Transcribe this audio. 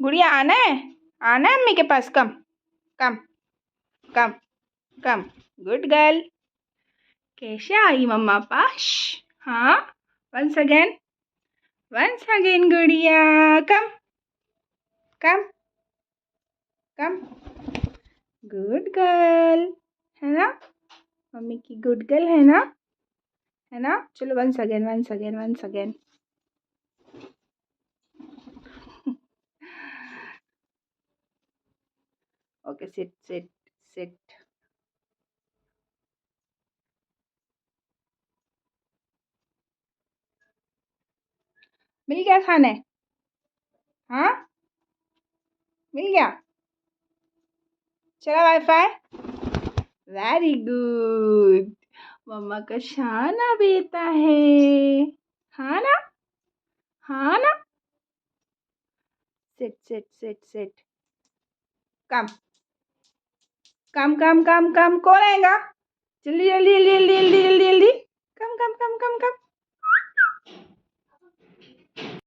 गुड़िया आना है, आना है अम्मी के पास। कम कम कम कम। Good girl. कैसे आई मम्मा पास? हाँ, वंस अगेन गुड़िया। कम कम कम। गुड गर्ल है ना, मम्मी की गुड गर्ल है ना, है ना। चलो once again once again once again. Okay, sit sit sit. मिल गया खाने? हाँ, मिल गया। चला वाईफाई। Very good. मम्मा का शाना बेटा है। हाँ ना, हाँ ना। Sit sit sit sit. Come come come come come. कौन आएगा? जल्दी जल्दी जल्दी जल्दी जल्दी जल्दी जल्दी। कम कम